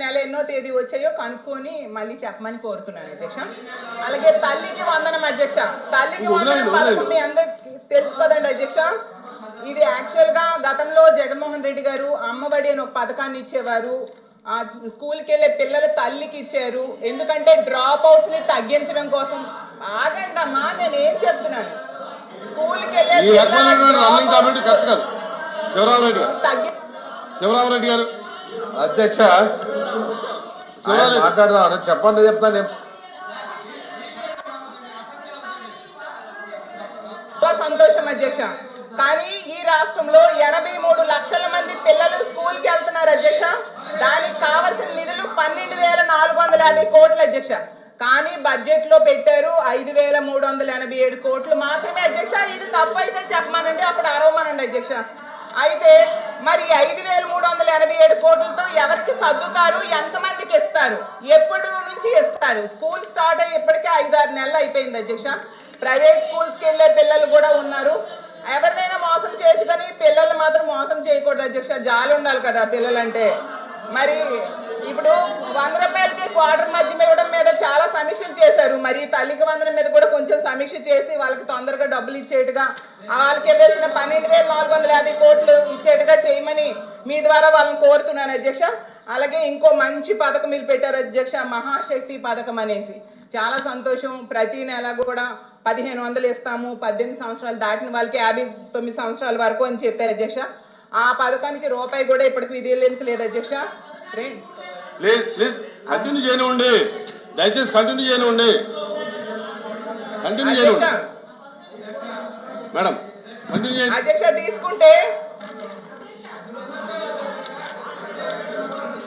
నెల ఎన్నో తేదీ వచ్చాయో కనుక్కొని మళ్ళీ చెప్పమని కోరుతున్నాను అధ్యక్ష. అలాగే తల్లికి వందనం అధ్యక్ష. తల్లికి వందనం పథకం మీ అందరికి తెలుసు కదండి అధ్యక్ష. ఇది యాక్చువల్ గా గతంలో జగన్మోహన్ రెడ్డి గారు అమ్మఒడి అని ఒక పథకాన్ని ఇచ్చేవారు. స్కూల్కి వెళ్ళే పిల్లల తల్లికి ఇచ్చారు. ఎందుకంటే డ్రాప్ అవుట్స్ ని తగ్గించడం కోసం. ఆగండి అమ్మా, నేను ఏం చెప్తున్నాను, స్కూల్కి వెళ్ళే శివరామరెడ్డి గారు అధ్యక్ష మాట్లాడదాం చెప్పండి, చెప్తాను. సంతోషం అధ్యక్ష. కానీ ఈ రాష్ట్రంలో 83 లక్షల మంది పిల్లలు స్కూల్ కి వెళ్తున్నారు అధ్యక్ష. దానికి కావాల్సిన నిధులు 12,450 కోట్లు అధ్యక్ష. కానీ బడ్జెట్ లో పెట్టారు 5,387 కోట్లు మాత్రమే అధ్యక్ష. ఇది తప్పు అయితే చెప్పమనండి, అప్పుడు అరవమనండి అధ్యక్ష. అయితే మరి 5,387 కోట్లతో ఎవరికి సర్దుతారు, ఎంతమందికి ఇస్తారు, ఎప్పుడు నుంచి ఇస్తారు? స్కూల్ స్టార్ట్ అయ్యి ఇప్పటికే 5-6 నెలలు అయిపోయింది అధ్యక్ష. ప్రైవేట్ స్కూల్స్ కి వెళ్ళే పిల్లలు కూడా ఉన్నారు. ఎవరినైనా మోసం చేసుకొని పిల్లలు మాత్రం మోసం చేయకూడదు అధ్యక్ష. జాలి ఉండాలి కదా పిల్లలంటే. మరి ఇప్పుడు 100 రూపాయలకి క్వార్టర్ మధ్య ఇవ్వడం మీద చాలా సమీక్షలు చేశారు. మరి తల్లికి వందనం మీద కూడా కొంచెం సమీక్ష చేసి వాళ్ళకి తొందరగా డబ్బులు ఇచ్చేట్టుగా, వాళ్ళకి ఇవ్వాల్సిన 12,450 కోట్లు ఇచ్చేట్టుగా చేయమని మీ ద్వారా వాళ్ళని కోరుతున్నాను అధ్యక్ష. అలాగే ఇంకో మంచి పథకం మీరు పెట్టారు అధ్యక్ష, మహాశక్తి పథకం అనేసి. చాలా సంతోషం. ప్రతి నెల కూడా 1,500 ఇస్తాము, 18 సంవత్సరాలు దాటిన వాళ్ళకి 59 సంవత్సరాల వరకు అని చెప్పారు అధ్యక్ష. ఆ పథకానికి రూపాయి కూడా ఇప్పటికి విధించలేదు అధ్యక్ష. ప్లీజ్ కంటిన్యూ చేయనివ్వండి, దయచేసి కంటిన్యూ చేయనివ్వండి. కంటిన్యూ చేయనివ్వండి మేడం, కంటిన్యూ చేయండి అధ్యక్ష. తీసుకుంటే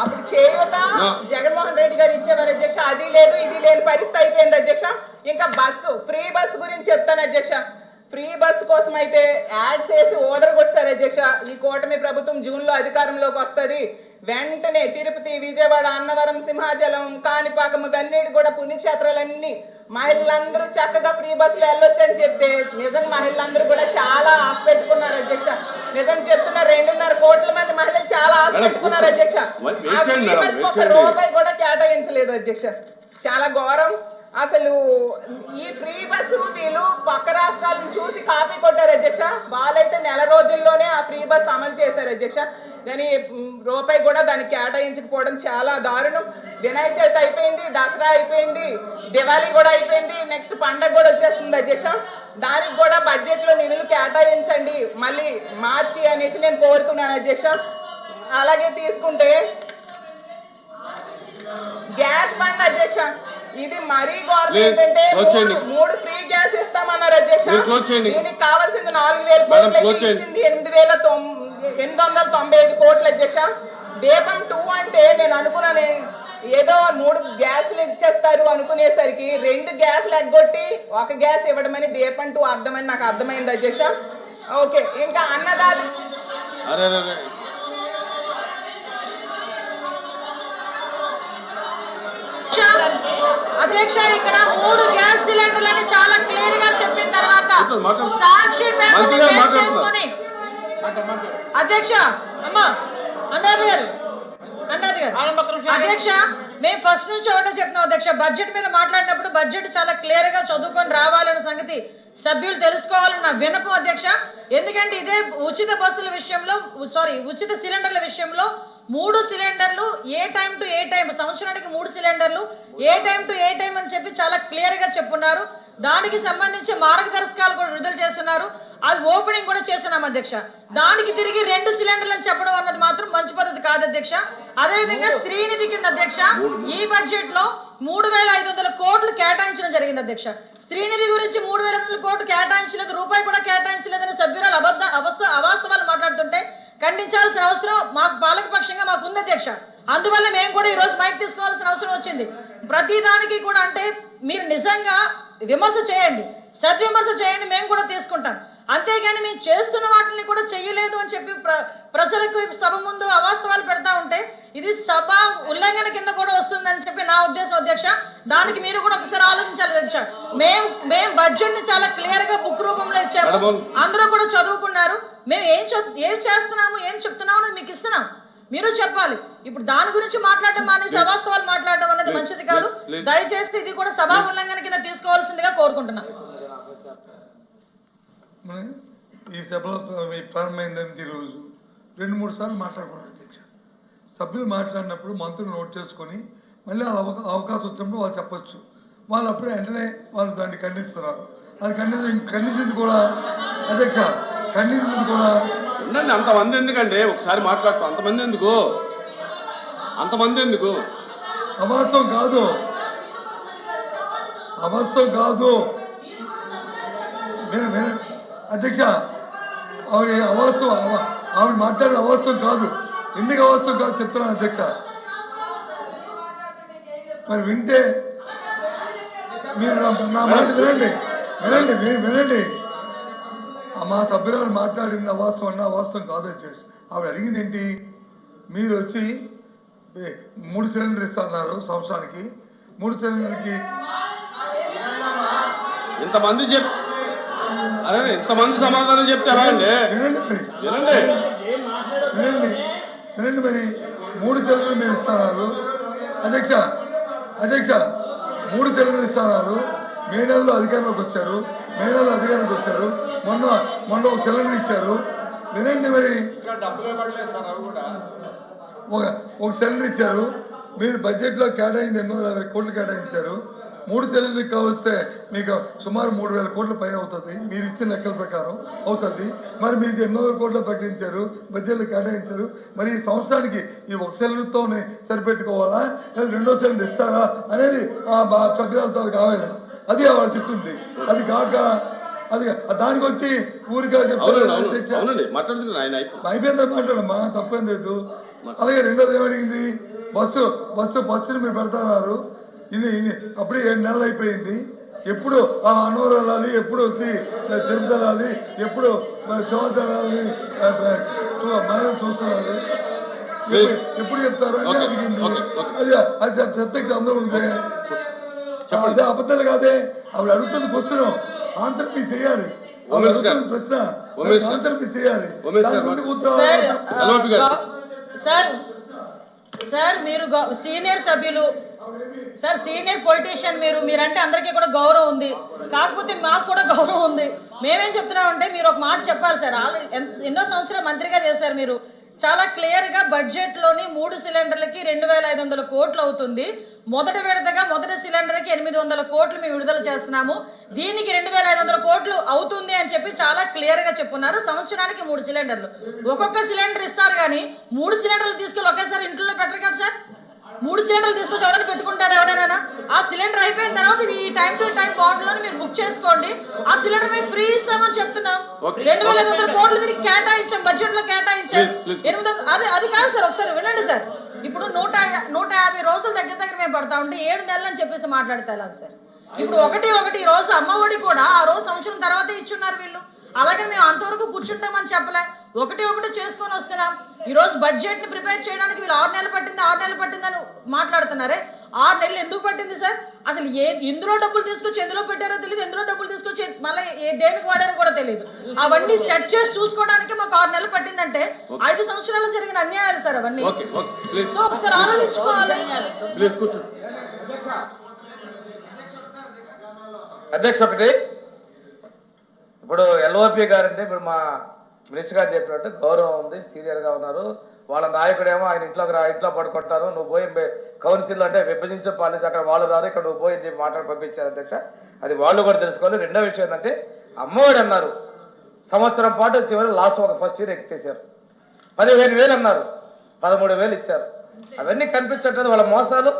అప్పుడు చేయూత జగన్మోహన్ రెడ్డి గారు ఇచ్చేవారు అధ్యక్ష. అది లేదు, ఇది లేని పరిస్థితి అయిపోయింది అధ్యక్ష. ఇంకా బస్సు, ఫ్రీ బస్సు గురించి చెప్తాను అధ్యక్ష. ఫ్రీ బస్సు కోసం అయితే యాడ్స్ వేసి ఓదరగొట్టారు అధ్యక్ష. ఈ కూటమి ప్రభుత్వం జూన్ లో అధికారంలోకి వస్తుంది, వెంటనే తిరుపతి, విజయవాడ, అన్నవరం, సింహాచలం, కాణిపాకం అన్నిటి కూడా పుణ్యక్షేత్రాలన్నీ మహిళలందరూ చక్కగా ఫ్రీ బస్సులో వెళ్ళొచ్చు అని చెప్తే నిజంగా మహిళలందరూ కూడా చాలా ఆశ పెట్టుకున్నారు అధ్యక్ష. నిజం చెప్తున్నా, 2.5 కోట్ల మంది మహిళలు చాలా ఆశ పెట్టుకున్నారు అధ్యక్ష. ఆ ఫ్రీ బస్ ఒక రూపాయి కూడా కేటాయించలేదు అధ్యక్ష. చాలా ఘోరం అసలు. ఈ ఫ్రీ బస్సు వీళ్ళు పక్క రాష్ట్రాలను చూసి కాపీ కొట్టారు అధ్యక్ష. వాళ్ళైతే నెల రోజుల్లోనే ఆ ఫ్రీ బస్ అమలు చేశారు అధ్యక్ష. కానీ రూపాయి కూడా దానికి కేటాయించకపోవడం చాలా దారుణం. వినాయక చవితి అయిపోయింది, దసరా అయిపోయింది, దివాళీ కూడా అయిపోయింది, నెక్స్ట్ పండగ కూడా వచ్చేస్తుంది అధ్యక్ష. దానికి కూడా బడ్జెట్ లో నిధులు కేటాయించండి మళ్ళీ మార్చి అనేసి నేను కోరుతున్నాను అధ్యక్ష. అలాగే తీసుకుంటే గ్యాస్ బండ్ అధ్యక్ష. ఇది మరీ గవర్నమెంట్ ఏంటంటే 3 ఫ్రీ గ్యాస్ ఇస్తామన్నారు అధ్యక్ష. దీనికి కావాల్సింది 4,000 కోట్లు ఇచ్చింది 8,895 కోట్లు అధ్యక్ష. దీపం 2 అంటే నేను అనుకున్నాను ఏదో 3 గ్యాసులు ఇచ్చేస్తారు అనుకునేసరికి 2 గ్యాసులు ఎగ్గొట్టి 1 గ్యాస్ ఇవ్వడం అని దీపం 2 అర్థమని నాకు అర్థమైంది అధ్యక్ష. ఓకే, ఇంకా అన్నదాత అధ్యక్ష ఇక్కడ 3 గ్యాస్ సిలిండర్లని చాలా క్లియర్ గా చెప్పిన తర్వాత సాక్షి పేపర్ చేసుకొని అధ్యక్ష అమ్మా అన్నది గారు అధ్యక్ష, మేము ఫస్ట్ నుంచి ఒకటే చెప్తున్నాం అధ్యక్ష. బడ్జెట్ మీద మాట్లాడినప్పుడు బడ్జెట్ చాలా క్లియర్ గా చదువుకొని రావాలన్న సంగతి సభ్యులు తెలుసుకోవాలన్న వినపం అధ్యక్ష. ఎందుకంటే ఇదే ఉచిత బస్సుల విషయంలో ఉచిత సిలిండర్ల విషయంలో 3 సిలిండర్లు ఏ టైం టు ఏ టైం, సంవత్సరానికి 3 సిలిండర్లు ఏ టైం టు ఏ టైం అని చెప్పి చాలా క్లియర్ గా చెప్పున్నారు. దానికి సంబంధించి మార్గదర్శకాలు కూడా విడుదల చేస్తున్నారు. అది ఓపెనింగ్ కూడా చేస్తున్నాం అధ్యక్ష. దానికి తిరిగి 2 సిలిండర్లు అని చెప్పడం అన్నది మాత్రం మంచి పద్ధతి కాదు అధ్యక్ష. అదేవిధంగా స్త్రీనిధి కింద అధ్యక్ష ఈ బడ్జెట్ లో 3,500 కోట్లు కేటాయించడం జరిగింది అధ్యక్ష. స్త్రీనిధి గురించి 3,500 కోట్లు కేటాయించలేదు, రూపాయి కూడా కేటాయించలేదని సభ్యురాలు అవాస్తవాలు మాట్లాడుతుంటే ఖండించాల్సిన అవసరం మాకు పాలకపక్షంగా మాకు ఉంది అధ్యక్ష. అందువల్ల మేము కూడా ఈ రోజు మైక్ తీసుకోవాల్సిన అవసరం వచ్చింది. ప్రతి దానికి కూడా అంటే మీరు నిజంగా విమర్శ చేయండి, సద్విమర్శ చేయండి, మేము కూడా తీసుకుంటాం. అంతేగాని మేము చేస్తున్న వాటిని కూడా చెయ్యలేదు అని చెప్పి ప్రజలకు సభ ముందు అవాస్తవాలు పెడతా ఉంటే ఇది సభ ఉల్లంఘన కింద కూడా వస్తుందని చెప్పి నా ఉద్దేశం అధ్యక్ష. దానికి మీరు కూడా ఒకసారి ఆలోచించాలి అధ్యక్ష. మేము బడ్జెట్ ని చాలా క్లియర్ గా బుక్ రూపంలో ఇచ్చాము, అందరూ కూడా చదువుకున్నారు. మేము ఏం చేస్తున్నాము, ఏం చెప్తున్నాము అనేది మీకు ఇస్తున్నాం, మీరు చెప్పాలి. ఇప్పుడు దాని గురించి మాట్లాడడం మానేసి అవాస్తవాలు మాట్లాడడం అనేది మంచిది కాదు. దయచేసి ఇది కూడా సభా ఉల్లంఘన కింద తీసుకోవాల్సిందిగా కోరుకుంటున్నా. ఈ సభలో ప్రారంభమైందని ఈరోజు 2-3 సార్లు మాట్లాడుకున్నాను అధ్యక్ష. సభ్యులు మాట్లాడినప్పుడు మంత్రులు నోట్ చేసుకొని మళ్ళీ అవకాశం వచ్చినప్పుడు వాళ్ళు చెప్పొచ్చు. వాళ్ళు అప్పుడే వెంటనే వాళ్ళు దాన్ని ఖండిస్తున్నారు. అది ఖండించింది కూడా అధ్యక్ష, ఖండించింది కూడా ఉండండి. అంతమంది ఎందుకండి? ఒకసారి మాట్లాడుతూ అంతమంది ఎందుకు? అవాస్తవం కాదు, అవాస్తవం కాదు. అధ్యక్ష, ఆవిడ మాట్లాడిన అవాస్తవం కాదు. ఎందుకు అవాస్తవం కాదు చెప్తున్నాను అధ్యక్ష. మరి వింటే మీరు నా మాట వినండి. మా సభ్యురాలు మాట్లాడింది అవాస్తవం అన్న అవాస్తవం కాదు అధ్యక్ష. ఆవిడ అడిగింది ఏంటి? మీరు వచ్చి 3 సిలిండర్ ఇస్తున్నారు సంవత్సరానికి. 3 సిలిండర్కి ఇంతమంది సమాధానం చెప్తే ఎలా అండి? వినండి మరి 3 సిలిండర్లు మీరు ఇస్తున్నారు అధ్యక్ష. 3 సిలిండర్లు ఇస్తున్నారు. మే నెలలో అధికారంలోకి వచ్చారు. మొన్న ఒక సిలిండర్ ఇచ్చారు. వినండి మరి, ఒక సిలిండర్ ఇచ్చారు. మీరు బడ్జెట్లో కేటాయింది 850 కోట్లు కేటాయించారు. 3 సిలిండర్కి కావస్తే మీకు సుమారు 3000 కోట్ల పైన అవుతుంది. మీరు ఇచ్చిన లెక్కల ప్రకారం అవుతుంది. మరి మీరు 800 కోట్లు ప్రకటించారు, బడ్జెట్లో కేటాయించారు. మరి ఈ సంవత్సరానికి ఈ 1 సిలిండర్తోనే సరిపెట్టుకోవాలా లేదా 2వ సిలిండర్ ఇస్తారా అనేది ఆ సభ్యులతో ఆవేదన. అది ఆవిడ చెప్తుంది. అది కాక అది దానికి వచ్చి ఊరిగా చెప్తారు. అయిపోయిందా? మాట్లాడమ్మా, తప్పేం లేదు. అలాగే రెండోది ఏమడిగింది? బస్సుని మీరు పెడతాన్నారు. ఇన్ని అప్పుడే 7 నెలలు అయిపోయింది. ఎప్పుడు అనవరం వెళ్ళాలి, ఎప్పుడు వచ్చి తిరుపతి వెళ్ళాలి, ఎప్పుడు సంవత్సరం వెళ్ళాలి మనం చూస్తున్నారు. ఎప్పుడు చెప్తారు అని అడిగింది. అది సబ్జెక్ట్ అందరూ ఉంది. అదే అబద్ధాలు కాదే. ఆవిడ అడుగుతుంది క్వశ్చన్, ఆన్సర్ మీరు చేయాలి. ప్రశ్న ఆన్సర్ మీరు చేయాలి. సార్ మీరు సీనియర్ సభ్యులు, సార్ సీనియర్ పొలిటీషియన్ మీరంటే అందరికీ కూడా గౌరవం ఉంది. కాకపోతే మాకు కూడా గౌరవం ఉంది. మేమేం చెప్తున్నామంటే మీరు ఒక మాట చెప్పాలి సార్. ఆల్రెడీ ఎన్నో సంవత్సరాలు మంత్రిగా చేశారు మీరు. చాలా క్లియర్గా బడ్జెట్లోని 3 సిలిండర్లకి 2500 కోట్లు అవుతుంది. మొదటి విడతగా మొదటి సిలిండర్కి 800 కోట్లు మేము విడుదల చేస్తున్నాము. దీనికి 2500 కోట్లు అవుతుంది అని చెప్పి చాలా క్లియర్గా చెప్పున్నారు. సంవత్సరానికి 3 సిలిండర్లు, ఒక్కొక్క సిలిండర్ ఇస్తారు. కానీ 3 సిలిండర్లు తీసుకెళ్ళి ఒకేసారి ఇంట్లో పెట్టరు కదా సార్. 3 సిలిండర్లు తీసుకొచ్చి ఎవరైనా పెట్టుకుంటారు? ఎవడైనా ఆ సిలిండర్ అయిపోయిన తర్వాత ఈ టైం టు టైం బాండ్లో మీరు బుక్ చేసుకోండి. ఆ సిలిండర్ మేము ఫ్రీ ఇస్తామని చెప్తున్నాం. 2500 కోట్లు దీనికి కేటాయించాం, బడ్జెట్ లో కేటాయించాం. 800 అది కాదు సార్. ఒకసారి వినండి సార్. ఇప్పుడు 150 రోజులు దగ్గర మేము పడతా ఉంటే 7 నెలలు అని చెప్పేసి మాట్లాడితే ఎలాగ సార్? ఇప్పుడు ఒకటి రోజు అమ్మఒడి కూడా ఆ రోజు సంవత్సరం తర్వాతే ఇచ్చున్నారు వీళ్ళు. అలాగే మేము అంతవరకు కూర్చుంటామని చెప్పలే. ఒకటి చేసుకొని వస్తున్నాం. ఈ రోజు బడ్జెట్ ని ప్రిపేర్ చేయడానికి వీళ్ళు 6 నెలలు పట్టిందని మాట్లాడుతున్నారే. 6 నెలలు ఎందుకు పట్టింది సార్? అసలు ఎందులో డబ్బులు తీసుకొచ్చి ఎందులో పెట్టారో తెలియదు, ఎందులో డబ్బులు తీసుకొచ్చి మళ్ళీ దేనికి వాడారో కూడా తెలియదు. అవన్నీ సెట్ చేసి చూసుకోవడానికి మాకు 6 నెలలు పట్టిందంటే 5 సంవత్సరాలు జరిగిన అన్యాయాలు సార్ అవన్నీ. సో ఒకసారి ఆలోచించుకోవాలి. అధ్యక్ష, ఇప్పుడు ఎల్ఓపి గారంటే ఇప్పుడు మా మినిస్టర్ గారు చెప్పినట్టు గౌరవం ఉంది, సీనియర్గా ఉన్నారు. వాళ్ళ నాయకుడేమో ఆయన ఇంట్లో పడుకుంటారు. నువ్వు పోయి కౌన్సిల్ అంటే విభజించే పాలిసి అక్కడ వాళ్ళు రారు, ఇక్కడ నువ్వు పోయి చెప్పి మాట్లాడి పంపించారు అధ్యక్ష. అది వాళ్ళు కూడా తెలుసుకోవాలి. రెండో విషయం ఏంటంటే అమ్మఒడి అన్నారు. సంవత్సరం పాటు చివరి లాస్ట్ ఒక ఫస్ట్ ఇయర్ ఎక్కేసారు. 15,000 అన్నారు, 13,000 ఇచ్చారు. అవన్నీ కనిపించట్లేదు వాళ్ళ మోసాలు.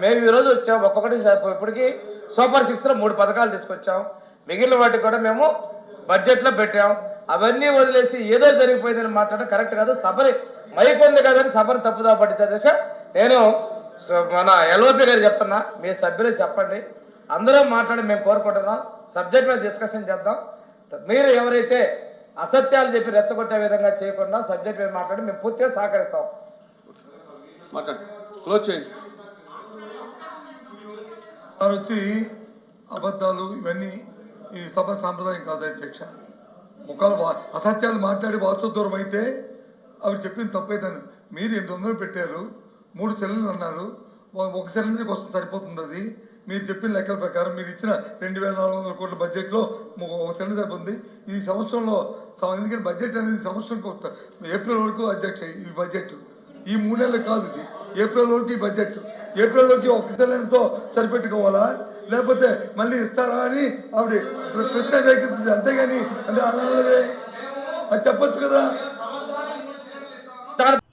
మేము ఈరోజు వచ్చాం. ఒక్కొక్కటి ఇప్పటికీ సూపర్ 6లో 3 పథకాలు తీసుకొచ్చాం. మిగిలిన వాటికి కూడా మేము బడ్జెట్లో పెట్టాం. అవన్నీ వదిలేసి ఏదో జరిగిపోయిందని మాట్లాడడం కరెక్ట్ కాదు. సభని మైక్ ఉంది కదని సభను తప్పుదా పట్టించే అధ్యక్ష. నేను మన ఎల్ఓపి గారు చెప్తున్నా, మీ సభ్యులు చెప్పండి, అందరం మాట్లాడి మేము కోరుకుంటున్నాం. సబ్జెక్ట్ మీద డిస్కషన్ చేద్దాం. మీరు ఎవరైతే అసత్యాలు చెప్పి రెచ్చగొట్టే విధంగా చేయకుండా సబ్జెక్ట్ మీద మాట్లాడి మేము పూర్తిగా సహకరిస్తాం. వచ్చి అబద్ధాలు ఇవన్నీ ఈ సభ సాంప్రదాయం కాదు అధ్యక్ష. ఒకవేళ అసత్యాలు మాట్లాడి వాస్తవ దూరం అయితే ఆవిడ చెప్పింది తప్పైతాను. మీరు 800 పెట్టారు, 3 సిలిండర్లు అన్నారు, ఒక సిలిండర్కి వస్తే సరిపోతుంది. అది మీరు చెప్పిన లెక్కల ప్రకారం మీరు ఇచ్చిన 2400 కోట్ల బడ్జెట్లో ఒక సిలిండర్ సరిపోతుంది. ఈ సంవత్సరంలో ఎందుకంటే బడ్జెట్ అనేది సంవత్సరం ఏప్రిల్ వరకు అధ్యక్ష ఈ బడ్జెట్ ఈ 3 నెలలు కాదు, ఇది ఏప్రిల్ వరకు ఈ బడ్జెట్. ఏప్రిల్ వరకు ఒక సిలిండర్తో సరిపెట్టుకోవాలా లేకపోతే మళ్ళీ ఇస్తారా అని ఆవిడ ప్రశ్న రేకెత్తుంది. అంతేగాని అంటే అలాగే అది చెప్పొచ్చు కదా.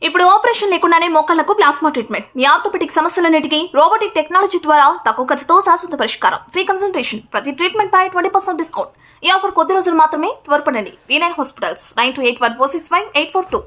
ఇప్పుడు ఆపరేషన్ లేకుండానే మోకాళ్లకు ప్లాస్మా ట్రీట్మెంట్. మీ ఆర్థోపెడిక్ సమస్యలన్నిటికీ రోబోటిక్ టెక్నాలజీ ద్వారా తక్కువ ఖర్చుతో శాశ్వత పరిష్కారం. Free consultation. ప్రతి ట్రీట్మెంట్ పై 20% డిస్కౌంట్. ఈ ఆఫర్ కొద్ది రోజులు మాత్రమే. త్వరపడండి. V9 hospitals 9281465842.